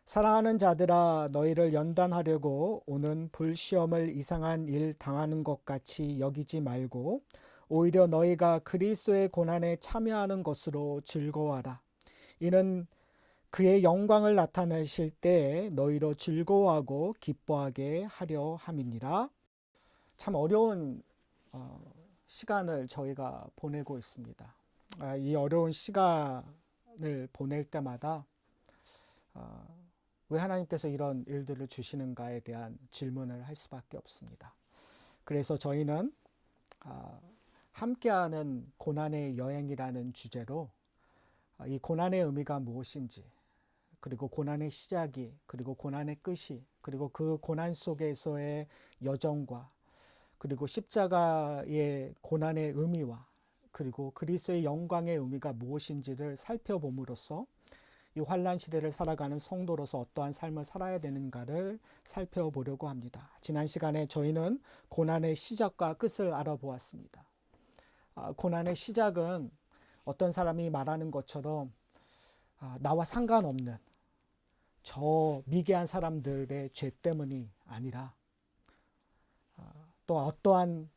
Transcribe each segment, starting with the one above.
사랑하는 자들아, 너희를 연단하려고 오는 불시험을 이상한 일 당하는 것 같이 여기지 말고 오히려 너희가 그리스도의 고난에 참여하는 것으로 즐거워하라. 이는 그의 영광을 나타내실 때에 너희로 즐거워하고 기뻐하게 하려 함이니라. 참 어려운 시간을 저희가 보내고 있습니다. 이 어려운 시간을 보낼 때마다 왜 하나님께서 이런 일들을 주시는가에 대한 질문을 할 수밖에 없습니다. 그래서 저희는 함께하는 고난의 여행이라는 주제로 이 고난의 의미가 무엇인지, 그리고 고난의 시작이, 그리고 고난의 끝이, 그리고 그 고난 속에서의 여정과, 그리고 십자가의 고난의 의미와, 그리고 그리스도의 영광의 의미가 무엇인지를 살펴봄으로써 이 환란 시대를 살아가는 성도로서 어떠한 삶을 살아야 되는가를 살펴보려고 합니다. 지난 시간에 저희는 고난의 시작과 끝을 알아보았습니다. 고난의 시작은 어떤 사람이 말하는 것처럼 나와 상관없는 저 미개한 사람들의 죄 때문이 아니라 또 어떠한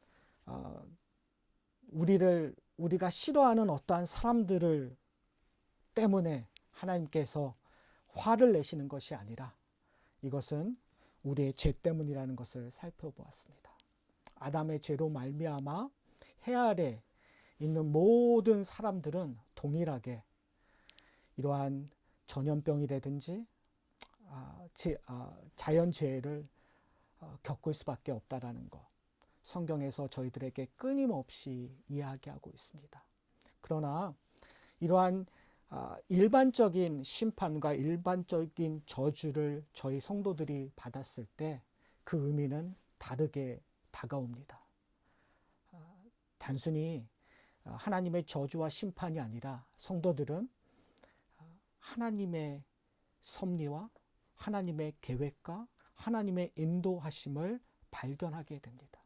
우리가 싫어하는 어떠한 사람들을 때문에 하나님께서 화를 내시는 것이 아니라 이것은 우리의 죄 때문이라는 것을 살펴보았습니다. 아담의 죄로 말미암아 해 아래 있는 모든 사람들은 동일하게 이러한 전염병이라든지 자연재해를 겪을 수밖에 없다라는 것, 성경에서 저희들에게 끊임없이 이야기하고 있습니다. 그러나 이러한 일반적인 심판과 일반적인 저주를 저희 성도들이 받았을 때 그 의미는 다르게 다가옵니다. 단순히 하나님의 저주와 심판이 아니라 성도들은 하나님의 섭리와 하나님의 계획과 하나님의 인도하심을 발견하게 됩니다.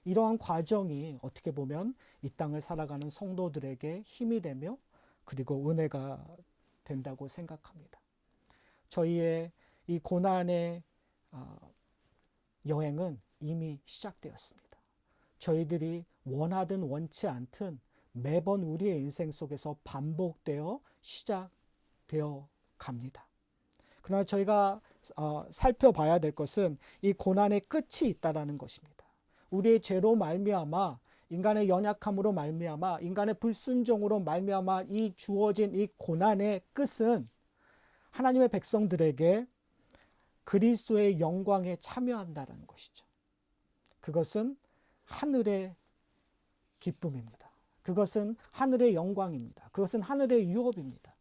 이러한 과정이 어떻게 보면 이 땅을 살아가는 성도들에게 힘이 되며 그리고 은혜가 된다고 생각합니다. 저희의 이 고난의 여행은 이미 시작되었습니다. 저희들이 원하든 원치 않든 매번 우리의 인생 속에서 반복되어 시작되어 갑니다. 그러나 저희가 살펴봐야 될 것은 이 고난의 끝이 있다라는 것입니다. 우리의 죄로 말미암아 인간의 연약함으로 말미암아 인간의 불순종으로 말미암아 이 주어진 이 고난의 끝은 하나님의 백성들에게 그리스도의 영광에 참여한다라는 것이죠. 그것은 하늘의 기쁨입니다. 그것은 하늘의 영광입니다. 그것은 하늘의 유업입니다.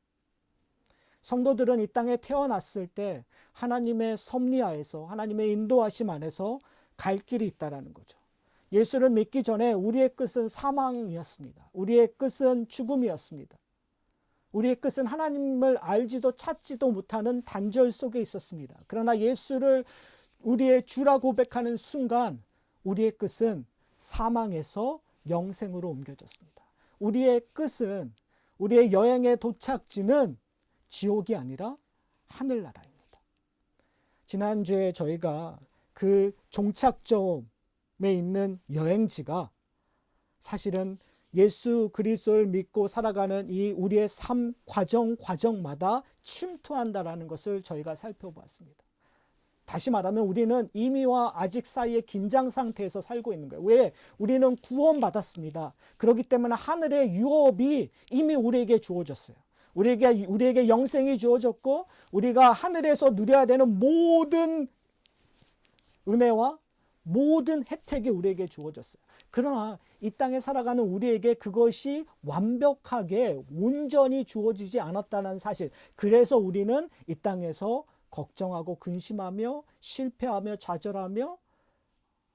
성도들은 이 땅에 태어났을 때 하나님의 섭리하에서 하나님의 인도하심 안에서 갈 길이 있다라는 거죠. 예수를 믿기 전에 우리의 끝은 사망이었습니다. 우리의 끝은 죽음이었습니다. 우리의 끝은 하나님을 알지도 찾지도 못하는 단절 속에 있었습니다. 그러나 예수를 우리의 주라 고백하는 순간 우리의 끝은 사망에서 영생으로 옮겨졌습니다. 우리의 끝은, 우리의 여행의 도착지는 지옥이 아니라 하늘나라입니다. 지난주에 저희가 그 종착점에 있는 여행지가 사실은 예수 그리스도를 믿고 살아가는 이 우리의 삶 과정마다 침투한다라는 것을 저희가 살펴보았습니다. 다시 말하면 우리는 이미와 아직 사이의 긴장 상태에서 살고 있는 거예요. 왜? 우리는 구원받았습니다. 그렇기 때문에 하늘의 유업이 이미 우리에게 주어졌어요. 우리에게 영생이 주어졌고 우리가 하늘에서 누려야 되는 모든 은혜와 모든 혜택이 우리에게 주어졌어요. 그러나 이 땅에 살아가는 우리에게 그것이 완벽하게 온전히 주어지지 않았다는 사실. 그래서 우리는 이 땅에서 걱정하고 근심하며 실패하며 좌절하며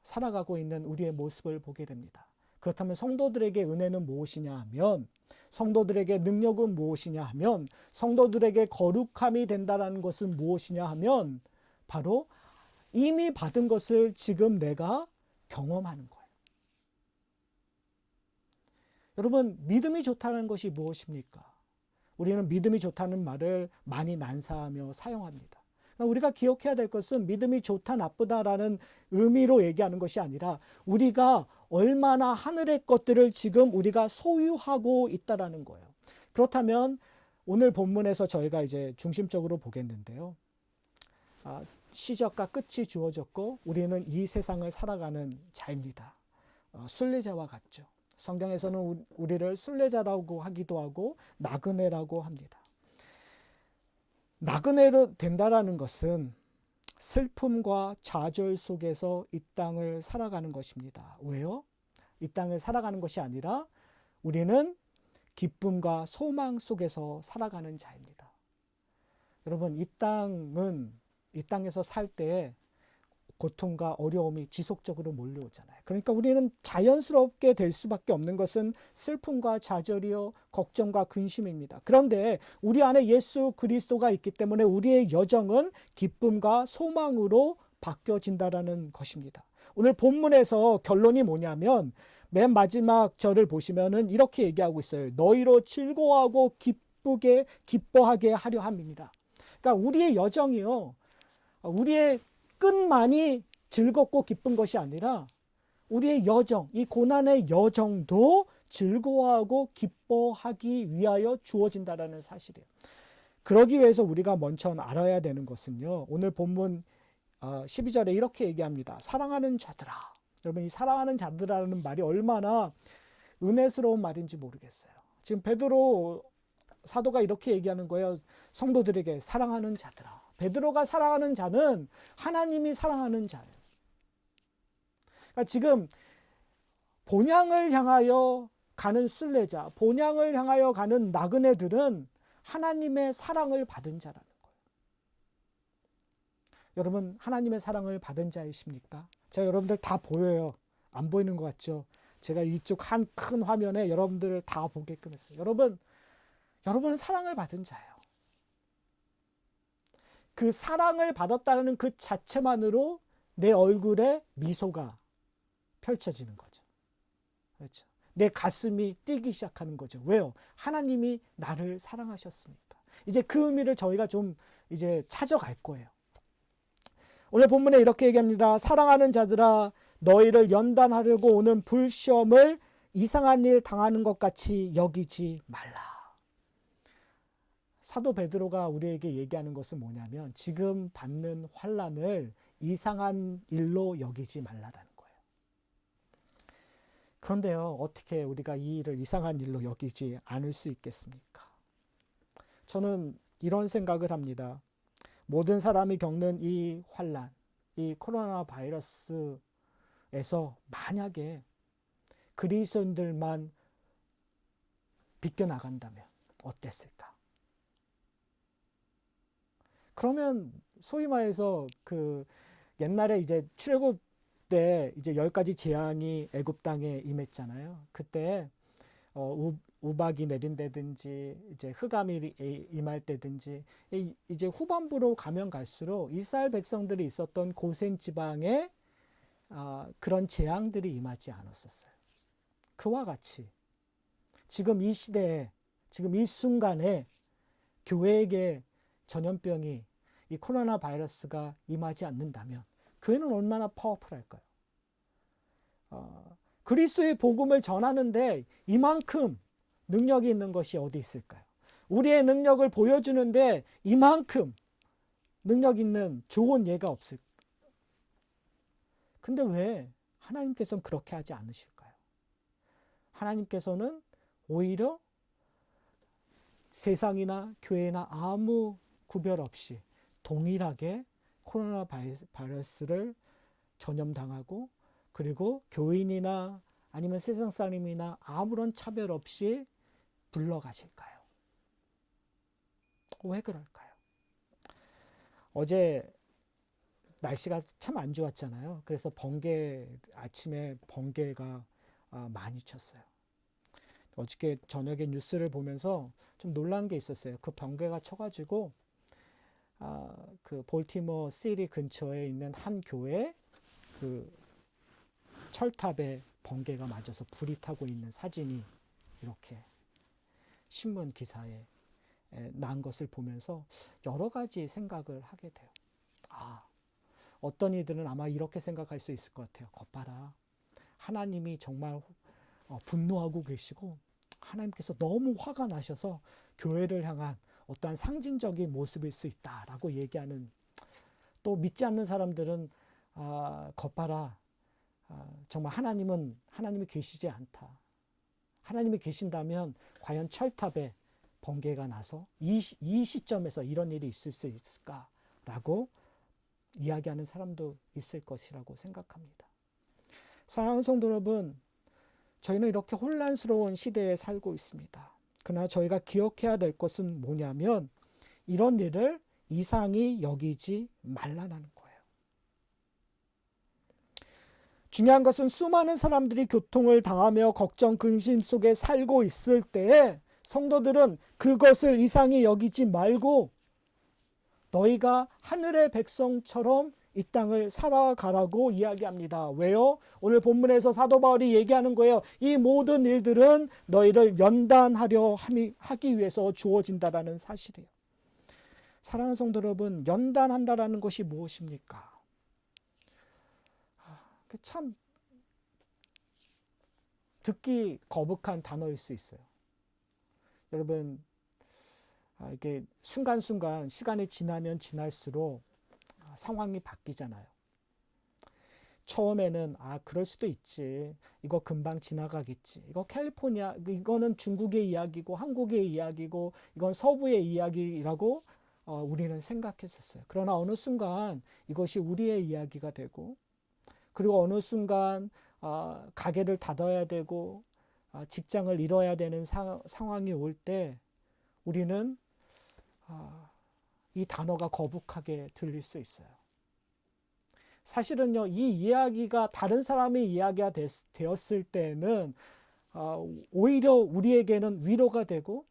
살아가고 있는 우리의 모습을 보게 됩니다. 그렇다면 성도들에게 은혜는 무엇이냐 하면, 성도들에게 능력은 무엇이냐 하면, 성도들에게 거룩함이 된다는 것은 무엇이냐 하면 바로 이미 받은 것을 지금 내가 경험하는 거예요. 여러분, 믿음이 좋다는 것이 무엇입니까? 우리는 믿음이 좋다는 말을 많이 난사하며 사용합니다. 우리가 기억해야 될 것은 믿음이 좋다 나쁘다라는 의미로 얘기하는 것이 아니라 우리가 얼마나 하늘의 것들을 지금 우리가 소유하고 있다라는 거예요. 그렇다면 오늘 본문에서 저희가 이제 중심적으로 보겠는데요. 시작과 끝이 주어졌고 우리는 이 세상을 살아가는 자입니다. 순례자와 같죠. 성경에서는 우리를 순례자라고 하기도 하고 나그네라고 합니다. 나그네로 된다라는 것은 슬픔과 좌절 속에서 이 땅을 살아가는 것입니다. 왜요? 이 땅을 살아가는 것이 아니라 우리는 기쁨과 소망 속에서 살아가는 자입니다. 여러분, 이 땅에서 살 때 고통과 어려움이 지속적으로 몰려오잖아요. 그러니까 우리는 자연스럽게 될 수밖에 없는 것은 슬픔과 좌절이요, 걱정과 근심입니다. 그런데 우리 안에 예수 그리스도가 있기 때문에 우리의 여정은 기쁨과 소망으로 바뀌어진다라는 것입니다. 오늘 본문에서 결론이 뭐냐면 맨 마지막 절을 보시면은 이렇게 얘기하고 있어요. 너희로 즐거워하고 기뻐하게 하려 함이니라. 그러니까 우리의 여정이요, 우리의 끝만이 즐겁고 기쁜 것이 아니라 우리의 여정, 이 고난의 여정도 즐거워하고 기뻐하기 위하여 주어진다라는 사실이에요. 그러기 위해서 우리가 먼저 알아야 되는 것은요, 오늘 본문 12절에 이렇게 얘기합니다. 사랑하는 자들아. 여러분, 이 사랑하는 자들아라는 말이 얼마나 은혜스러운 말인지 모르겠어요. 지금 베드로 사도가 이렇게 얘기하는 거예요. 성도들에게 사랑하는 자들아. 베드로가 사랑하는 자는 하나님이 사랑하는 자예요. 그러니까 지금 본향을 향하여 가는 순례자, 본향을 향하여 가는 나그네들은 하나님의 사랑을 받은 자라는 거예요. 여러분, 하나님의 사랑을 받은 자이십니까? 제가 여러분들 다 보여요. 안 보이는 것 같죠? 제가 이쪽 한 큰 화면에 여러분들을 다 보게끔 했어요. 여러분은 사랑을 받은 자예요. 그 사랑을 받았다는 그 자체만으로 내 얼굴에 미소가 펼쳐지는 거죠. 그렇죠? 내 가슴이 뛰기 시작하는 거죠. 왜요? 하나님이 나를 사랑하셨으니까. 이제 그 의미를 저희가 좀 이제 찾아갈 거예요. 오늘 본문에 이렇게 얘기합니다. 사랑하는 자들아, 너희를 연단하려고 오는 불시험을 이상한 일 당하는 것 같이 여기지 말라. 사도 베드로가 우리에게 얘기하는 것은 뭐냐면 지금 받는 환난을 이상한 일로 여기지 말라라는 거예요. 그런데요, 어떻게 우리가 이 일을 이상한 일로 여기지 않을 수 있겠습니까? 저는 이런 생각을 합니다. 모든 사람이 겪는 이 환난, 이 코로나 바이러스에서 만약에 그리스도인들만 비껴나간다면 어땠을까? 그러면 소위 말해서 그 옛날에 이제 출애굽 때 이제 10가지 재앙이 애굽 땅에 임했잖아요. 그때 우박이 내린다든지 이제 흑암이 임할 때든지 이제 후반부로 가면 갈수록 이스라엘 백성들이 있었던 고센 지방에 그런 재앙들이 임하지 않았었어요. 그와 같이 지금 이 시대에 지금 이 순간에 교회에게 전염병이 이 코로나 바이러스가 임하지 않는다면 교회는 얼마나 파워풀할까요? 그리스도의 복음을 전하는데 이만큼 능력이 있는 것이 어디 있을까요? 우리의 능력을 보여주는데 이만큼 능력 있는 좋은 예가 없을까요? 근데 왜 하나님께서는 그렇게 하지 않으실까요? 하나님께서는 오히려 세상이나 교회나 아무 구별 없이 동일하게 코로나 바이러스를 전염당하고 그리고 교인이나 아니면 세상 사람이나 아무런 차별 없이 불러가실까요? 왜 그럴까요? 어제 날씨가 참 안 좋았잖아요. 그래서 아침에 번개가 많이 쳤어요. 어저께 저녁에 뉴스를 보면서 좀 놀란 게 있었어요. 그 번개가 쳐가지고 그 볼티모어 시티 근처에 있는 한 교회 그 철탑에 번개가 맞아서 불이 타고 있는 사진이 이렇게 신문 기사에 난 것을 보면서 여러 가지 생각을 하게 돼요. 어떤 이들은 아마 이렇게 생각할 수 있을 것 같아요. 것 봐라. 하나님이 정말 분노하고 계시고 하나님께서 너무 화가 나셔서 교회를 향한 어떠한 상징적인 모습일 수 있다라고 얘기하는, 또 믿지 않는 사람들은 것 봐라. 정말 하나님이 계시지 않다. 하나님이 계신다면 과연 철탑에 번개가 나서 이 시점에서 이런 일이 있을 수 있을까라고 이야기하는 사람도 있을 것이라고 생각합니다. 사랑하는 성도 여러분, 저희는 이렇게 혼란스러운 시대에 살고 있습니다. 그러나 저희가 기억해야 될 것은 뭐냐면 이런 일을 이상히 여기지 말라는 거예요. 중요한 것은 수많은 사람들이 교통을 당하며 걱정, 근심 속에 살고 있을 때에 성도들은 그것을 이상히 여기지 말고 너희가 하늘의 백성처럼 이 땅을 살아가라고 이야기합니다. 왜요? 오늘 본문에서 사도 바울이 얘기하는 거예요. 이 모든 일들은 너희를 연단하려 하기 위해서 주어진다라는 사실이에요. 사랑하는 성도 여러분, 연단한다라는 것이 무엇입니까? 참 듣기 거북한 단어일 수 있어요. 여러분, 이게 순간순간 시간이 지나면 지날수록 상황이 바뀌잖아요. 처음에는 그럴 수도 있지. 이거 금방 지나가겠지. 이거 캘리포니아, 이거는 중국의 이야기고 한국의 이야기고 이건 서부의 이야기라고 우리는 생각했었어요. 그러나 어느 순간 이것이 우리의 이야기가 되고, 그리고 어느 순간 가게를 닫아야 되고 직장을 잃어야 되는 상황이 올 때 우리는 이 단어가 거북하게 들릴 수 있어요. 사실은요, 이 이야기가 다른 사람의 이야기가 되었을 때는 오히려 우리에게는 위로가 되고,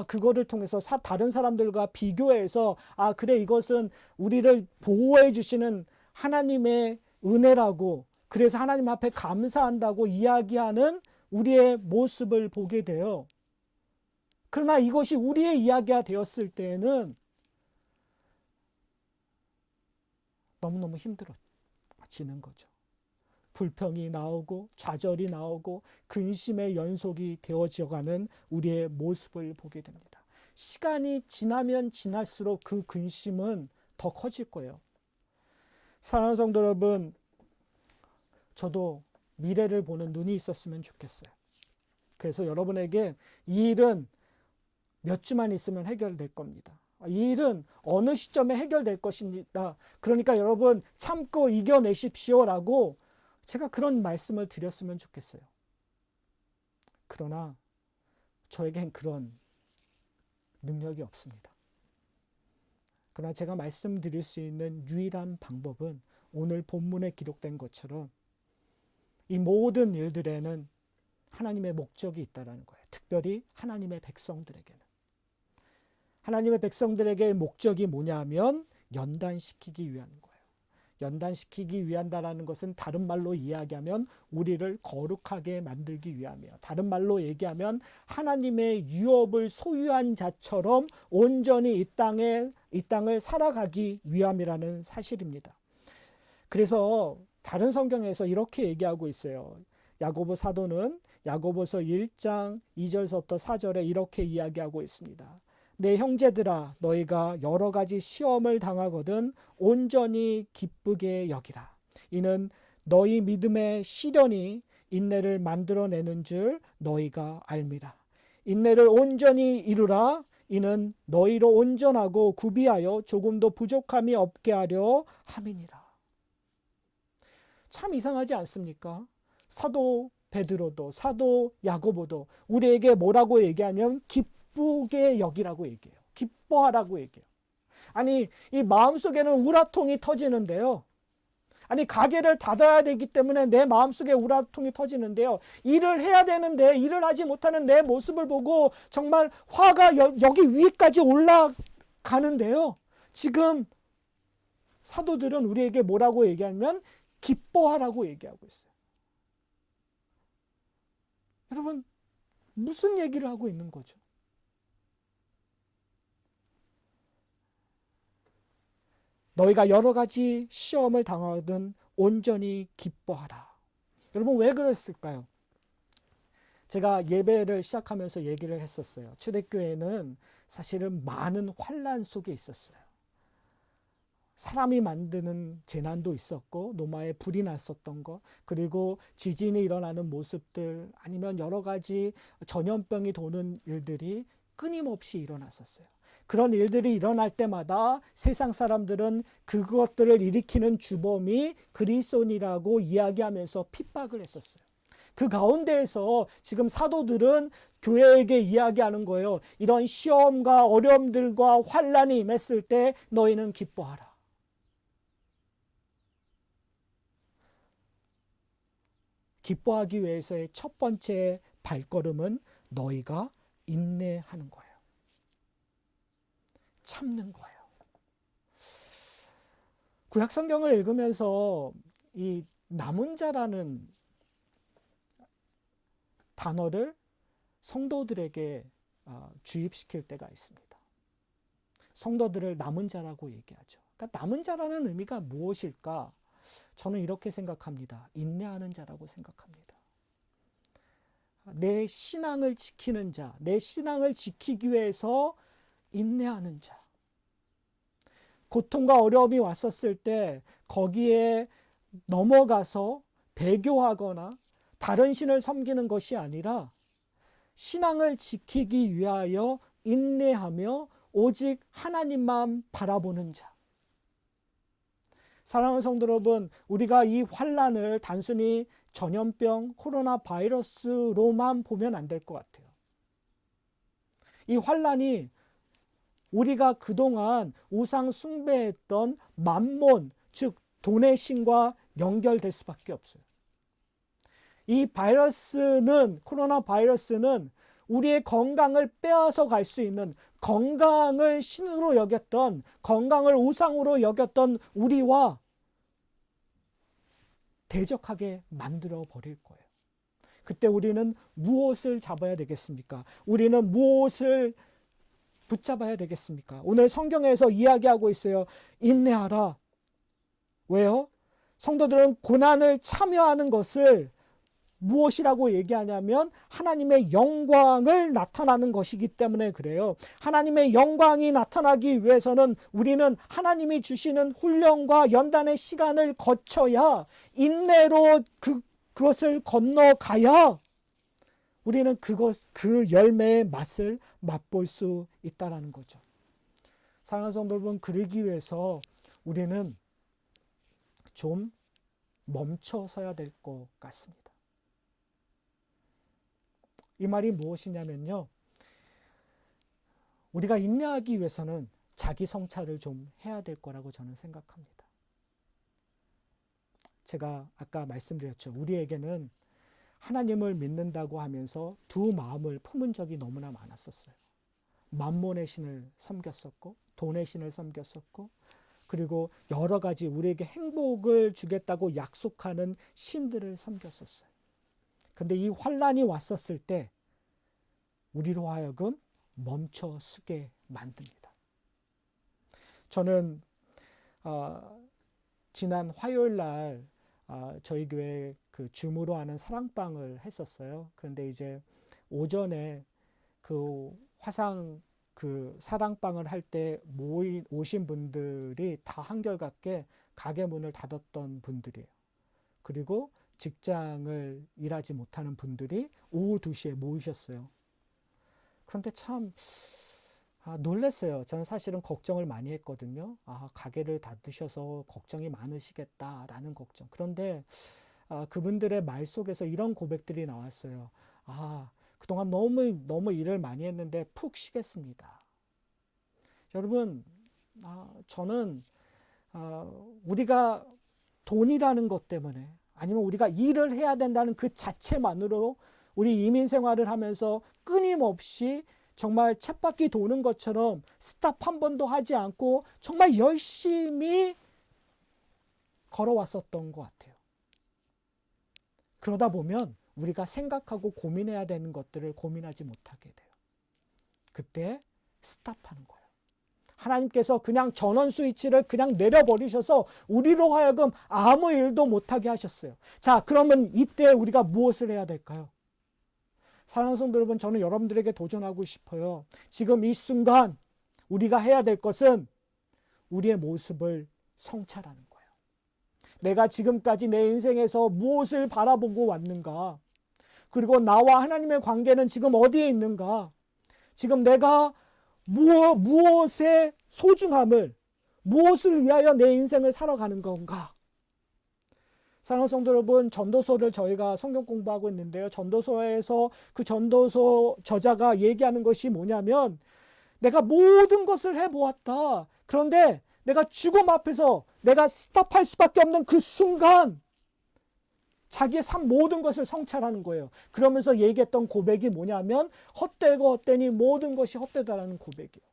그거를 통해서 다른 사람들과 비교해서 그래, 이것은 우리를 보호해 주시는 하나님의 은혜라고, 그래서 하나님 앞에 감사한다고 이야기하는 우리의 모습을 보게 돼요. 그러나 이것이 우리의 이야기가 되었을 때는 너무너무 힘들어지는 거죠. 불평이 나오고 좌절이 나오고 근심의 연속이 되어져가는 우리의 모습을 보게 됩니다. 시간이 지나면 지날수록 그 근심은 더 커질 거예요. 사랑하는 성도 여러분, 저도 미래를 보는 눈이 있었으면 좋겠어요. 그래서 여러분에게 이 일은 몇 주만 있으면 해결될 겁니다. 이 일은 어느 시점에 해결될 것입니다. 그러니까 여러분 참고 이겨내십시오라고 제가 그런 말씀을 드렸으면 좋겠어요. 그러나 저에겐 그런 능력이 없습니다. 그러나 제가 말씀드릴 수 있는 유일한 방법은 오늘 본문에 기록된 것처럼 이 모든 일들에는 하나님의 목적이 있다는 거예요. 특별히 하나님의 백성들에게는. 하나님의 백성들에게 목적이 뭐냐면 연단시키기 위한 거예요. 연단시키기 위한다라는 것은 다른 말로 이야기하면 우리를 거룩하게 만들기 위함이에요. 다른 말로 얘기하면 하나님의 유업을 소유한 자처럼 온전히 이 땅을 살아가기 위함이라는 사실입니다. 그래서 다른 성경에서 이렇게 얘기하고 있어요. 야고보 사도는 야고보서 1장 2절서부터 4절에 이렇게 이야기하고 있습니다. 내 형제들아, 너희가 여러 가지 시험을 당하거든 온전히 기쁘게 여기라. 이는 너희 믿음의 시련이 인내를 만들어내는 줄 너희가 알미라. 인내를 온전히 이루라. 이는 너희로 온전하고 구비하여 조금도 부족함이 없게 하려 함이니라. 참 이상하지 않습니까? 사도 베드로도 사도 야고보도 우리에게 뭐라고 얘기하면 기쁘게 여기라고 얘기해요. 기뻐하라고 얘기해요. 아니, 이 마음속에는 우라통이 터지는데요. 아니, 가게를 닫아야 되기 때문에 내 마음속에 우라통이 터지는데요. 일을 해야 되는데 일을 하지 못하는 내 모습을 보고 정말 화가 여기 위까지 올라가는데요. 지금 사도들은 우리에게 뭐라고 얘기하면 기뻐하라고 얘기하고 있어요. 여러분, 무슨 얘기를 하고 있는 거죠? 너희가 여러 가지 시험을 당하든 온전히 기뻐하라. 여러분 왜 그랬을까요? 제가 예배를 시작하면서 얘기를 했었어요. 초대교회는 사실은 많은 환난 속에 있었어요. 사람이 만드는 재난도 있었고 노마에 불이 났었던 것, 그리고 지진이 일어나는 모습들, 아니면 여러 가지 전염병이 도는 일들이 끊임없이 일어났었어요. 그런 일들이 일어날 때마다 세상 사람들은 그것들을 일으키는 주범이 그리스도인이라고 이야기하면서 핍박을 했었어요. 그 가운데에서 지금 사도들은 교회에게 이야기하는 거예요. 이런 시험과 어려움들과 환난이 임했을 때 너희는 기뻐하라. 기뻐하기 위해서의 첫 번째 발걸음은 너희가 인내하는 거예요. 참는 거예요. 구약 성경을 읽으면서 이 남은 자라는 단어를 성도들에게 주입시킬 때가 있습니다. 성도들을 남은 자라고 얘기하죠. 그러니까 남은 자라는 의미가 무엇일까? 저는 이렇게 생각합니다. 인내하는 자라고 생각합니다. 내 신앙을 지키는 자, 내 신앙을 지키기 위해서 인내하는 자. 고통과 어려움이 왔었을 때 거기에 넘어가서 배교하거나 다른 신을 섬기는 것이 아니라 신앙을 지키기 위하여 인내하며 오직 하나님만 바라보는 자. 사랑하는 성도 여러분, 우리가 이 환난을 단순히 전염병, 코로나 바이러스로만 보면 안 될 것 같아요. 이 환난이 우리가 그동안 우상 숭배했던 맘몬, 즉 돈의 신과 연결될 수밖에 없어요. 이 바이러스는, 코로나 바이러스는 우리의 건강을 빼앗아 갈 수 있는, 건강을 신으로 여겼던, 건강을 우상으로 여겼던 우리와 대적하게 만들어 버릴 거예요. 그때 우리는 무엇을 잡아야 되겠습니까? 우리는 무엇을 붙잡아야 되겠습니까? 오늘 성경에서 이야기하고 있어요. 인내하라. 왜요? 성도들은 고난을 참여하는 것을 무엇이라고 얘기하냐면 하나님의 영광을 나타나는 것이기 때문에 그래요. 하나님의 영광이 나타나기 위해서는 우리는 하나님이 주시는 훈련과 연단의 시간을 거쳐야, 인내로 그것을 건너가야 우리는 그 열매의 맛을 맛볼 수 있다는 거죠. 사랑하는 성도 여러분, 그러기 위해서 우리는 좀 멈춰서야 될 것 같습니다. 이 말이 무엇이냐면요, 우리가 인내하기 위해서는 자기 성찰을 좀 해야 될 거라고 저는 생각합니다. 제가 아까 말씀드렸죠. 우리에게는 하나님을 믿는다고 하면서 두 마음을 품은 적이 너무나 많았었어요. 만몬의 신을 섬겼었고, 돈의 신을 섬겼었고, 그리고 여러 가지 우리에게 행복을 주겠다고 약속하는 신들을 섬겼었어요. 근데 이 환난이 왔었을 때 우리로 하여금 멈춰 서게 만듭니다. 저는 지난 화요일 날 저희 교회 그 줌으로 하는 사랑방을 했었어요. 그런데 이제 오전에 그 화상 그 사랑방을 할 때 오신 분들이 다 한결같게 가게 문을 닫았던 분들이에요. 그리고 직장을 일하지 못하는 분들이 오후 2시에 모이셨어요. 그런데 참 놀랐어요. 저는 사실은 걱정을 많이 했거든요. 가게를 닫으셔서 걱정이 많으시겠다라는 걱정. 그런데 그분들의 말 속에서 이런 고백들이 나왔어요. 그동안 너무 일을 많이 했는데 푹 쉬겠습니다. 여러분, 저는 우리가 돈이라는 것 때문에, 아니면 우리가 일을 해야 된다는 그 자체만으로 우리 이민 생활을 하면서 끊임없이 정말 쳇바퀴 도는 것처럼 스탑 한 번도 하지 않고 정말 열심히 걸어왔었던 것 같아요. 그러다 보면 우리가 생각하고 고민해야 되는 것들을 고민하지 못하게 돼요. 그때 스탑하는 거예요. 하나님께서 그냥 전원 스위치를 그냥 내려버리셔서 우리로 하여금 아무 일도 못하게 하셨어요. 자, 그러면 이때 우리가 무엇을 해야 될까요? 사랑하는 성도 여러분, 저는 여러분들에게 도전하고 싶어요. 지금 이 순간 우리가 해야 될 것은 우리의 모습을 성찰하는 거예요. 내가 지금까지 내 인생에서 무엇을 바라보고 왔는가? 그리고 나와 하나님의 관계는 지금 어디에 있는가? 지금 내가 무엇의 소중함을, 무엇을 위하여 내 인생을 살아가는 건가? 사랑하는 성도 여러분, 전도서를 저희가 성경 공부하고 있는데요. 전도서에서 그 전도서 저자가 얘기하는 것이 뭐냐면, 내가 모든 것을 해보았다. 그런데 내가 죽음 앞에서 내가 스탑할 수밖에 없는 그 순간 자기의 삶 모든 것을 성찰하는 거예요. 그러면서 얘기했던 고백이 뭐냐면 헛되고 헛되니 모든 것이 헛되다라는 고백이에요.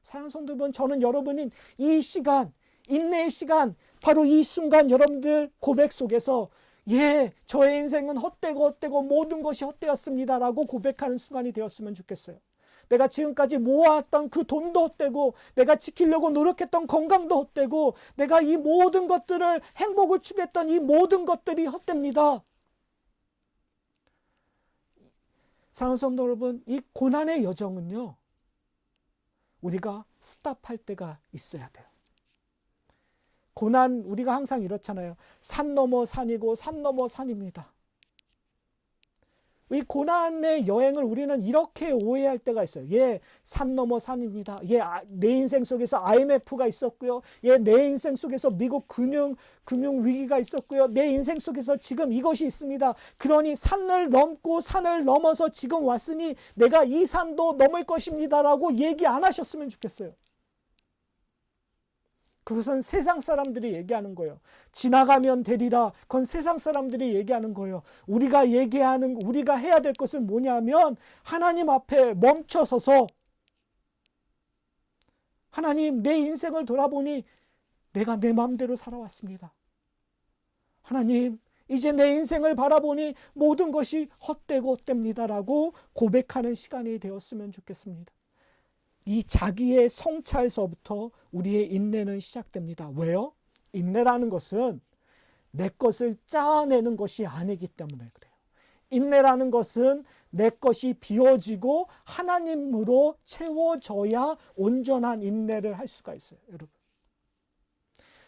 사랑하는 성도 여러분, 저는 여러분이 이 시간, 인내의 시간, 바로 이 순간 여러분들 고백 속에서 저의 인생은 헛되고 모든 것이 헛되었습니다 라고 고백하는 순간이 되었으면 좋겠어요. 내가 지금까지 모아왔던 그 돈도 헛되고, 내가 지키려고 노력했던 건강도 헛되고, 내가 이 모든 것들을, 행복을 추구했던 이 모든 것들이 헛됩니다. 사랑하는 성도 여러분, 이 고난의 여정은요, 우리가 스탑할 때가 있어야 돼요. 고난, 우리가 항상 이렇잖아요. 산 넘어 산이고 산 넘어 산입니다. 이 고난의 여행을 우리는 이렇게 오해할 때가 있어요. 산 넘어 산입니다. 내 인생 속에서 IMF가 있었고요. 내 인생 속에서 미국 금융 위기가 있었고요. 내 인생 속에서 지금 이것이 있습니다. 그러니 산을 넘고 산을 넘어서 지금 왔으니 내가 이 산도 넘을 것입니다라고 얘기 안 하셨으면 좋겠어요. 그것은 세상 사람들이 얘기하는 거예요. 지나가면 되리라. 그건 세상 사람들이 얘기하는 거예요. 우리가 해야 될 것은 뭐냐면 하나님 앞에 멈춰서서 하나님, 내 인생을 돌아보니 내가 내 마음대로 살아왔습니다. 하나님, 이제 내 인생을 바라보니 모든 것이 헛되고 헛됩니다라고 고백하는 시간이 되었으면 좋겠습니다. 이 자기의 성찰서부터 우리의 인내는 시작됩니다. 왜요? 인내라는 것은 내 것을 짜내는 것이 아니기 때문에 그래요. 인내라는 것은 내 것이 비워지고 하나님으로 채워져야 온전한 인내를 할 수가 있어요.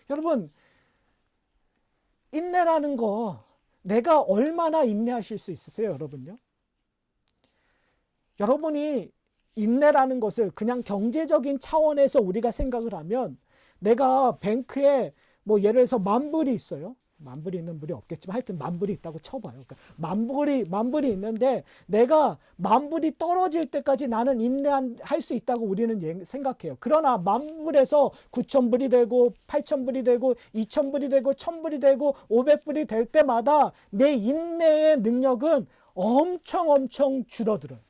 여러분, 인내라는 거 내가 얼마나 인내하실 수 있으세요, 여러분요? 여러분이 인내라는 것을 그냥 경제적인 차원에서 우리가 생각을 하면 내가 뱅크에 예를 들어서 10,000불이 있어요. 10,000불이 있는 분이 없겠지만 하여튼 10,000불이 있다고 쳐봐요. 그러니까 10,000불이 있는데 내가 10,000불이 떨어질 때까지 나는 인내할 수 있다고 우리는 생각해요. 그러나 10,000불에서 9,000불이 되고 8,000불이 되고 2,000불이 되고 1,000불이 되고 500불이 될 때마다 내 인내의 능력은 엄청 줄어들어요.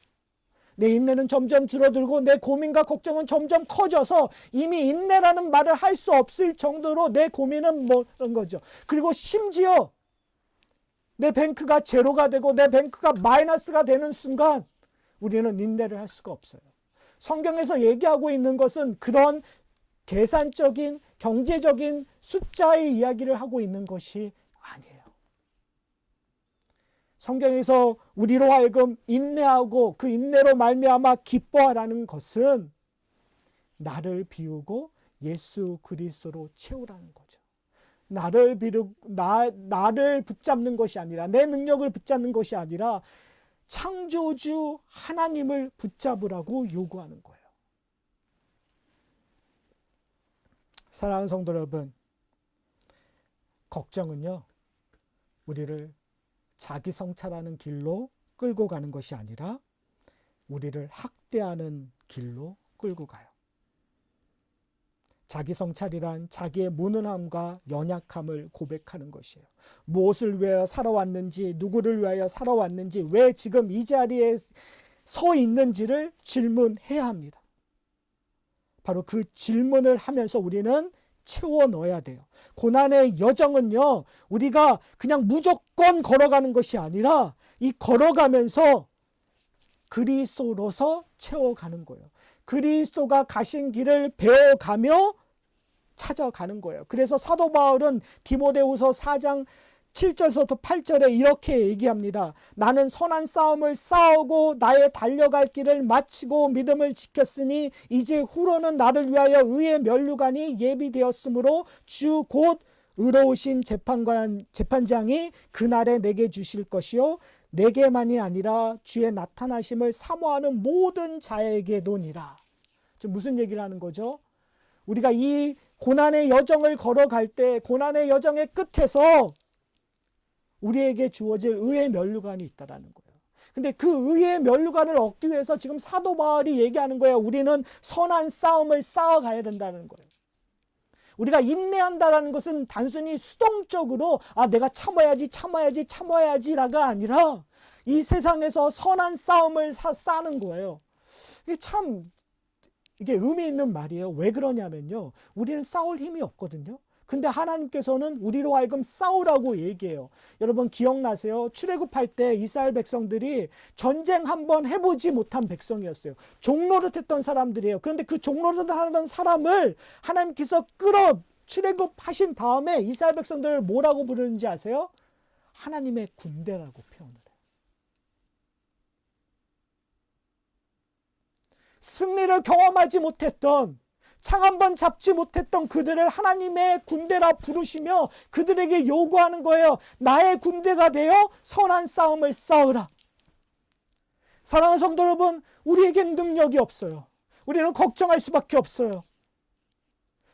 내 인내는 점점 줄어들고 내 고민과 걱정은 점점 커져서 이미 인내라는 말을 할 수 없을 정도로 내 고민은 그런 거죠. 그리고 심지어 내 뱅크가 제로가 되고 내 뱅크가 마이너스가 되는 순간 우리는 인내를 할 수가 없어요. 성경에서 얘기하고 있는 것은 그런 계산적인 경제적인 숫자의 이야기를 하고 있는 것이 아니에요. 성경에서 우리로 하여금 인내하고 그 인내로 말미암아 기뻐하라는 것은 나를 비우고 예수 그리스도로 채우라는 거죠. 나를 붙잡는 것이 아니라, 내 능력을 붙잡는 것이 아니라 창조주 하나님을 붙잡으라고 요구하는 거예요. 사랑하는 성도 여러분, 걱정은요, 우리를 자기 성찰하는 길로 끌고 가는 것이 아니라 우리를 학대하는 길로 끌고 가요. 자기 성찰이란 자기의 무능함과 연약함을 고백하는 것이에요. 무엇을 위하여 살아왔는지, 누구를 위하여 살아왔는지, 왜 지금 이 자리에 서 있는지를 질문해야 합니다. 바로 그 질문을 하면서 우리는 채워 넣어야 돼요. 고난의 여정은요, 우리가 그냥 무조건 걸어가는 것이 아니라 이 걸어가면서 그리스도로서 채워가는 거예요. 그리스도가 가신 길을 배워가며 찾아가는 거예요. 그래서 사도 바울은 디모데후서 4장 7절부터 8절에 이렇게 얘기합니다. 나는 선한 싸움을 싸우고 나의 달려갈 길을 마치고 믿음을 지켰으니 이제 후로는 나를 위하여 의의 면류관이 예비되었으므로 주 곧 의로우신 재판장이 그날에 내게 주실 것이요 내게만이 아니라 주의 나타나심을 사모하는 모든 자에게도니라. 무슨 얘기를 하는 거죠? 우리가 이 고난의 여정을 걸어갈 때 고난의 여정의 끝에서 우리에게 주어질 의의 면류관이 있다라는 거예요. 근데 그 의의 면류관을 얻기 위해서 지금 사도 바울이 얘기하는 거예요. 우리는 선한 싸움을 싸워가야 된다는 거예요. 우리가 인내한다라는 것은 단순히 수동적으로 내가 참아야지라가 아니라 이 세상에서 선한 싸움을 싸는 거예요. 이게 의미 있는 말이에요. 왜 그러냐면요. 우리는 싸울 힘이 없거든요. 근데 하나님께서는 우리로 하여금 싸우라고 얘기해요. 여러분 기억나세요? 출애굽할 때 이스라엘 백성들이 전쟁 한번 해보지 못한 백성이었어요. 종노릇했던 사람들이에요. 그런데 그 종노릇하던 사람을 하나님께서 출애굽하신 다음에 이스라엘 백성들을 뭐라고 부르는지 아세요? 하나님의 군대라고 표현을 해요. 승리를 경험하지 못했던, 창 한번 잡지 못했던 그들을 하나님의 군대라 부르시며 그들에게 요구하는 거예요. 나의 군대가 되어 선한 싸움을 싸우라. 사랑하는 성도 여러분, 우리에겐 능력이 없어요. 우리는 걱정할 수밖에 없어요.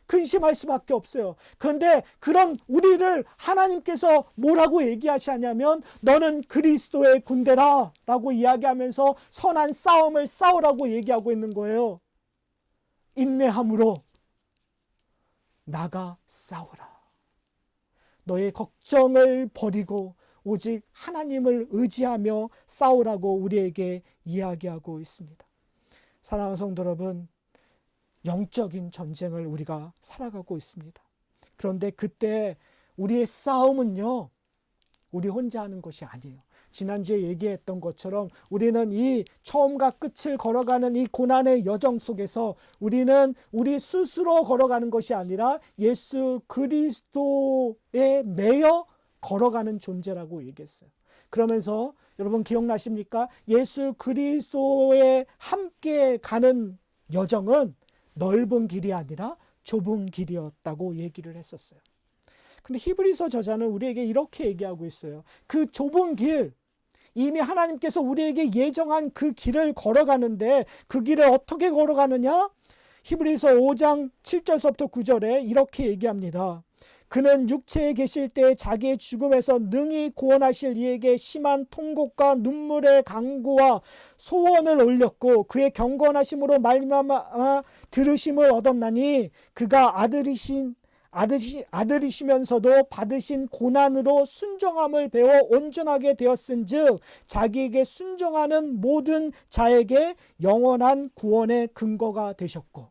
근심할 수밖에 없어요. 그런데 그런 우리를 하나님께서 뭐라고 얘기하시냐면 너는 그리스도의 군대라 라고 이야기하면서 선한 싸움을 싸우라고 얘기하고 있는 거예요. 인내함으로 나가 싸우라. 너의 걱정을 버리고 오직 하나님을 의지하며 싸우라고 우리에게 이야기하고 있습니다. 사랑하는 성도 여러분, 영적인 전쟁을 우리가 살아가고 있습니다. 그런데 그때 우리의 싸움은요, 우리 혼자 하는 것이 아니에요. 지난주에 얘기했던 것처럼 우리는 이 처음과 끝을 걸어가는 이 고난의 여정 속에서 우리는 우리 스스로 걸어가는 것이 아니라 예수 그리스도에 매여 걸어가는 존재라고 얘기했어요. 그러면서 여러분 기억나십니까? 예수 그리스도에 함께 가는 여정은 넓은 길이 아니라 좁은 길이었다고 얘기를 했었어요. 근데 히브리서 저자는 우리에게 이렇게 얘기하고 있어요. 그 좁은 길, 이미 하나님께서 우리에게 예정한 그 길을 걸어가는데 그 길을 어떻게 걸어가느냐? 히브리서 5장 7절부터 9절에 이렇게 얘기합니다. 그는 육체에 계실 때 자기의 죽음에서 능히 구원하실 이에게 심한 통곡과 눈물의 강구와 소원을 올렸고 그의 경건하심으로 말미암아 들으심을 얻었나니 그가 아들이시면서도 받으신 고난으로 순종함을 배워 온전하게 되었은즉 자기에게 순종하는 모든 자에게 영원한 구원의 근거가 되셨고,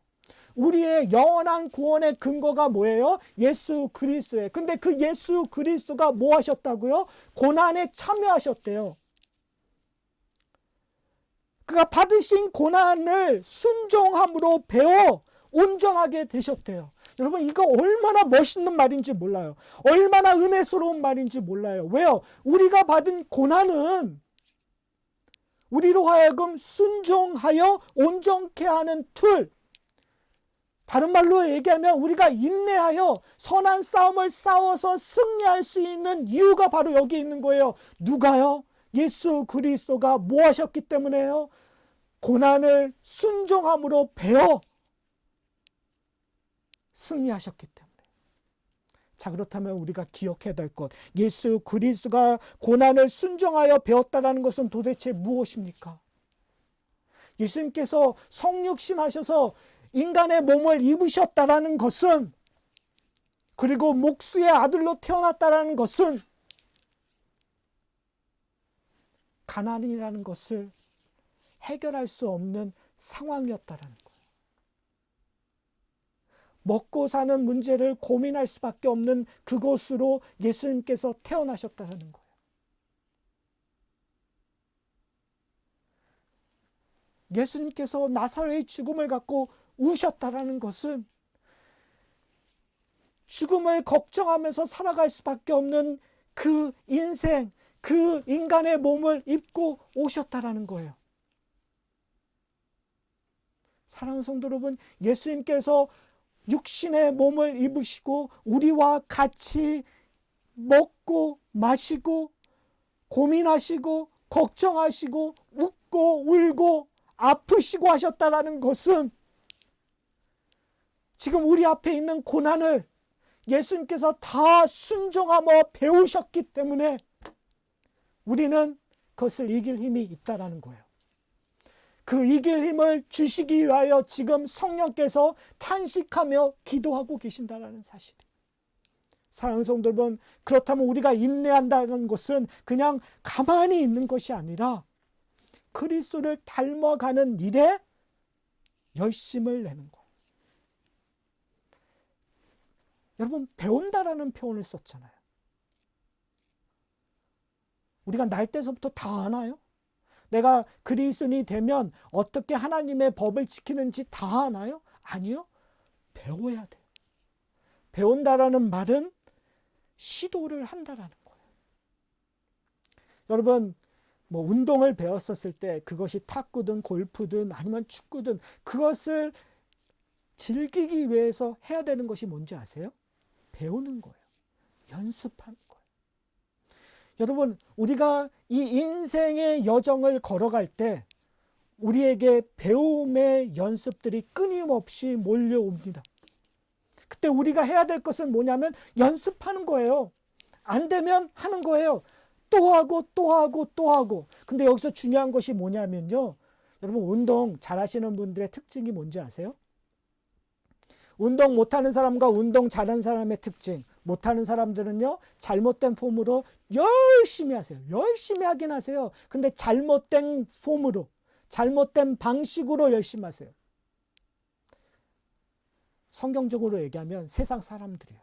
우리의 영원한 구원의 근거가 뭐예요? 예수 그리스도예요. 근데 그 예수 그리스도가 뭐 하셨다고요? 고난에 참여하셨대요. 그가 받으신 고난을 순종함으로 배워 온전하게 되셨대요. 여러분, 이거 얼마나 멋있는 말인지 몰라요. 얼마나 은혜스러운 말인지 몰라요. 왜요? 우리가 받은 고난은 우리로 하여금 순종하여 온전케 하는 툴, 다른 말로 얘기하면 우리가 인내하여 선한 싸움을 싸워서 승리할 수 있는 이유가 바로 여기 있는 거예요. 누가요? 예수 그리스도가 뭐 하셨기 때문에요? 고난을 순종함으로 배워 승리하셨기 때문에. 자, 그렇다면 우리가 기억해야 될 것, 예수 그리스도가 고난을 순종하여 배웠다는 것은 도대체 무엇입니까? 예수님께서 성육신 하셔서 인간의 몸을 입으셨다라는 것은, 그리고 목수의 아들로 태어났다라는 것은 가난이라는 것을 해결할 수 없는 상황이었다라는 거예요. 먹고 사는 문제를 고민할 수밖에 없는 그곳으로 예수님께서 태어나셨다는 거예요. 예수님께서 나사로의 죽음을 갖고 우셨다라는 것은 죽음을 걱정하면서 살아갈 수밖에 없는 그 인생, 그 인간의 몸을 입고 오셨다라는 거예요. 사랑하는 성도 여러분, 예수님께서 육신의 몸을 입으시고 우리와 같이 먹고 마시고 고민하시고 걱정하시고 웃고 울고 아프시고 하셨다라는 것은 지금 우리 앞에 있는 고난을 예수님께서 다 순종하며 배우셨기 때문에 우리는 그것을 이길 힘이 있다라는 거예요. 그 이길 힘을 주시기 위하여 지금 성령께서 탄식하며 기도하고 계신다라는 사실이에요. 사랑하는 성도 여러분, 그렇다면 우리가 인내한다는 것은 그냥 가만히 있는 것이 아니라 그리스도를 닮아가는 일에 열심을 내는 것. 여러분, 배운다라는 표현을 썼잖아요. 우리가 날 때서부터 다 아나요? 내가 그리스도인이 되면 어떻게 하나님의 법을 지키는지 다 아나요? 아니요. 배워야 돼요. 배운다라는 말은 시도를 한다라는 거예요. 여러분, 운동을 배웠었을 때 그것이 탁구든 골프든 아니면 축구든 그것을 즐기기 위해서 해야 되는 것이 뭔지 아세요? 배우는 거예요. 연습하는 거예요. 여러분, 우리가 이 인생의 여정을 걸어갈 때 우리에게 배움의 연습들이 끊임없이 몰려옵니다. 그때 우리가 해야 될 것은 뭐냐면 연습하는 거예요. 안 되면 하는 거예요. 또 하고 또 하고 또 하고. 근데 여기서 중요한 것이 뭐냐면요. 여러분, 운동 잘하시는 분들의 특징이 뭔지 아세요? 운동 못하는 사람과 운동 잘하는 사람의 특징. 못하는 사람들은요, 잘못된 폼으로 열심히 하세요. 열심히 하긴 하세요. 근데 잘못된 폼으로, 잘못된 방식으로 열심히 하세요. 성경적으로 얘기하면 세상 사람들이에요.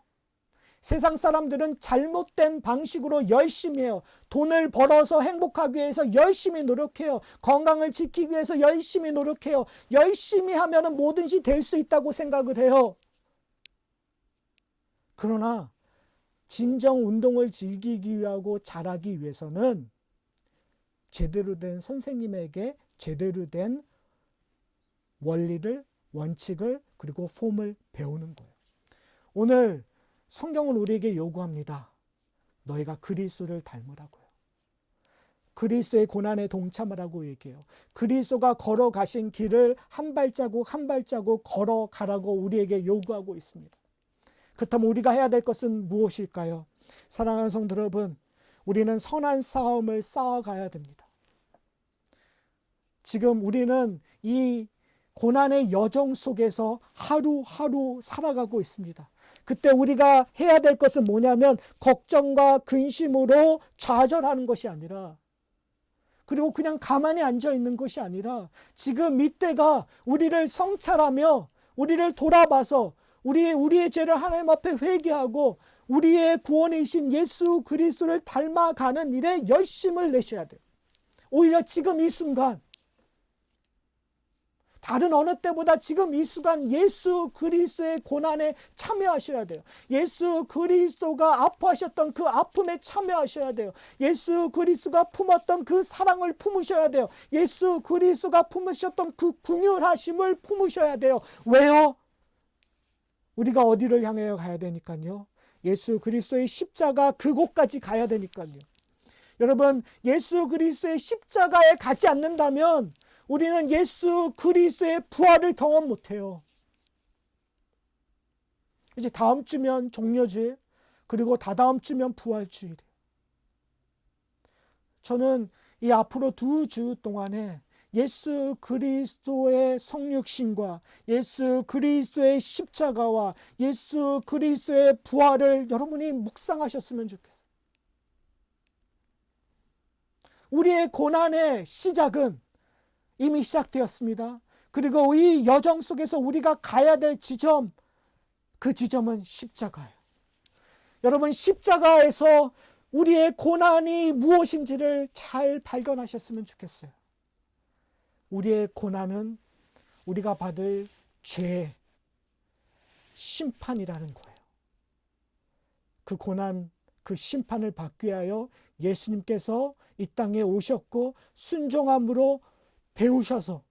세상 사람들은 잘못된 방식으로 열심히 해요. 돈을 벌어서 행복하기 위해서 열심히 노력해요. 건강을 지키기 위해서 열심히 노력해요. 열심히 하면 뭐든지 될 수 있다고 생각을 해요. 그러나 진정 운동을 즐기기 위하고 잘하기 위해서는 제대로 된 선생님에게 제대로 된 원리를, 원칙을, 그리고 폼을 배우는 거예요. 오늘 성경은 우리에게 요구합니다. 너희가 그리스도를 닮으라고요. 그리스도의 고난에 동참하라고 얘기해요. 그리스도가 걸어가신 길을 한 발자국 한 발자국 걸어가라고 우리에게 요구하고 있습니다. 그렇다면 우리가 해야 될 것은 무엇일까요? 사랑하는 성도 여러분, 우리는 선한 싸움을 쌓아가야 됩니다. 지금 우리는 이 고난의 여정 속에서 하루하루 살아가고 있습니다. 그때 우리가 해야 될 것은 뭐냐면 걱정과 근심으로 좌절하는 것이 아니라, 그리고 그냥 가만히 앉아 있는 것이 아니라 지금 이때가 우리를 성찰하며 우리를 돌아봐서 우리의 죄를 하나님 앞에 회개하고 우리의 구원이신 예수 그리스도를 닮아가는 일에 열심을 내셔야 돼요. 오히려 지금 이 순간, 다른 어느 때보다 지금 이 순간 예수 그리스도의 고난에 참여하셔야 돼요. 예수 그리스도가 아파하셨던 그 아픔에 참여하셔야 돼요. 예수 그리스도가 품었던 그 사랑을 품으셔야 돼요. 예수 그리스도가 품으셨던 그 긍휼하심을 품으셔야 돼요. 왜요? 우리가 어디를 향해 가야 되니까요. 예수 그리스도의 십자가 그곳까지 가야 되니까요. 여러분, 예수 그리스도의 십자가에 가지 않는다면 우리는 예수 그리스도의 부활을 경험 못해요. 이제 다음 주면 종려주일, 그리고 다다음 주면 부활주일이에요. 저는 이 앞으로 2주 동안에 예수 그리스도의 성육신과 예수 그리스도의 십자가와 예수 그리스도의 부활을 여러분이 묵상하셨으면 좋겠어요. 우리의 고난의 시작은 이미 시작되었습니다. 그리고 이 여정 속에서 우리가 가야 될 지점, 그 지점은 십자가예요. 여러분, 십자가에서 우리의 고난이 무엇인지를 잘 발견하셨으면 좋겠어요. 우리의 고난은 우리가 받을 죄의 심판이라는 거예요. 그 고난, 그 심판을 받기 위하여 예수님께서 이 땅에 오셨고 순종함으로 배우셔서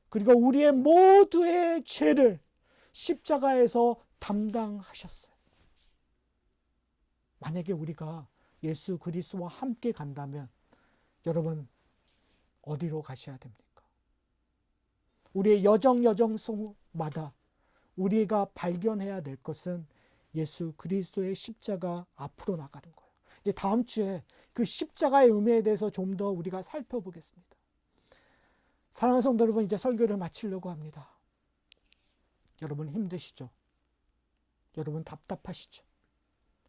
그리고 우리의 모두의 죄를 십자가에서 담당하셨어요. 만약에 우리가 예수 그리스도와 함께 간다면 여러분 어디로 가셔야 됩니까? 우리의 여정마다 우리가 발견해야 될 것은 예수 그리스도의 십자가 앞으로 나가는 거예요. 이제 다음 주에 그 십자가의 의미에 대해서 좀 더 우리가 살펴보겠습니다. 사랑하는 성도 여러분, 이제 설교를 마치려고 합니다. 여러분 힘드시죠? 여러분 답답하시죠?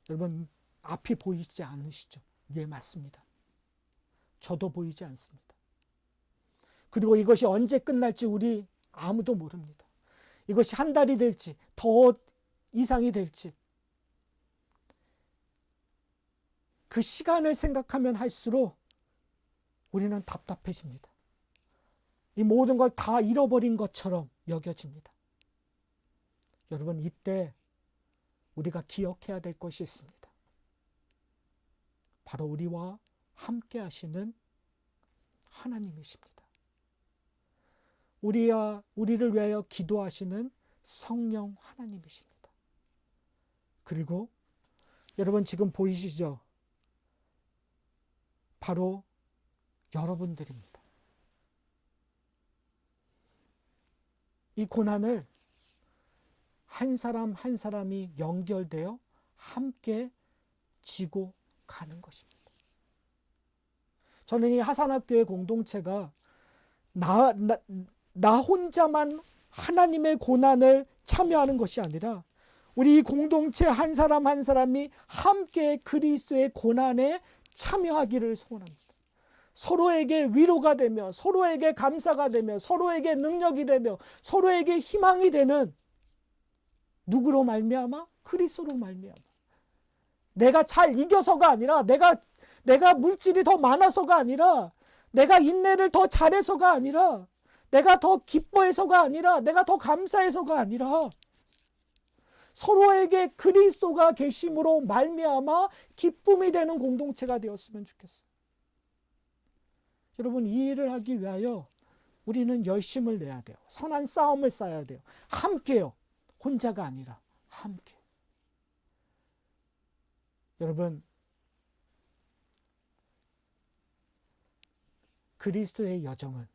여러분 앞이 보이지 않으시죠? 예, 맞습니다. 저도 보이지 않습니다. 그리고 이것이 언제 끝날지 우리 아무도 모릅니다. 이것이 한 달이 될지 더 이상이 될지 그 시간을 생각하면 할수록 우리는 답답해집니다. 이 모든 걸 다 잃어버린 것처럼 여겨집니다. 여러분 이때 우리가 기억해야 될 것이 있습니다. 바로 우리와 함께 하시는 하나님이십니다. 우리를 위하여 기도하시는 성령 하나님이십니다. 그리고 여러분 지금 보이시죠? 바로 여러분들입니다. 이 고난을 한 사람 한 사람이 연결되어 함께 지고 가는 것입니다. 저는 이 하산학교의 공동체가 나 혼자만 하나님의 고난을 참여하는 것이 아니라 우리 이 공동체 한 사람 한 사람이 함께 그리스도의 고난에 참여하기를 소원합니다. 서로에게 위로가 되며 서로에게 감사가 되며 서로에게 능력이 되며 서로에게 희망이 되는 누구로 말미암아? 그리스도로 말미암아. 내가 잘 이겨서가 아니라 내가 물질이 더 많아서가 아니라 내가 인내를 더 잘해서가 아니라 내가 더 기뻐해서가 아니라 내가 더 감사해서가 아니라 서로에게 그리스도가 계심으로 말미암아 기쁨이 되는 공동체가 되었으면 좋겠어요. 여러분 이 일을 하기 위하여 우리는 열심을 내야 돼요. 선한 싸움을 쌓아야 돼요. 함께요. 혼자가 아니라 함께. 여러분 그리스도의 여정은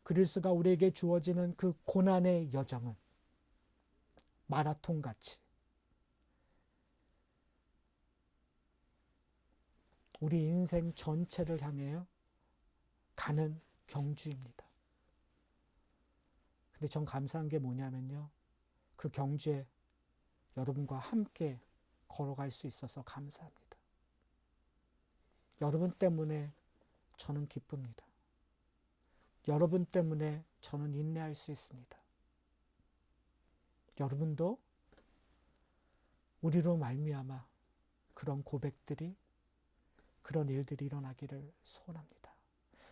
그리스도가 우리에게 주어지는 그 고난의 여정은 마라톤같이 우리 인생 전체를 향해 가는 경주입니다. 근데 전 감사한 게 뭐냐면요. 그 경주에 여러분과 함께 걸어갈 수 있어서 감사합니다. 여러분 때문에 저는 기쁩니다. 여러분 때문에 저는 인내할 수 있습니다. 여러분도 우리로 말미암아 그런 고백들이 그런 일들이 일어나기를 소원합니다.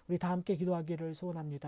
우리 다 함께 기도하기를 소원합니다.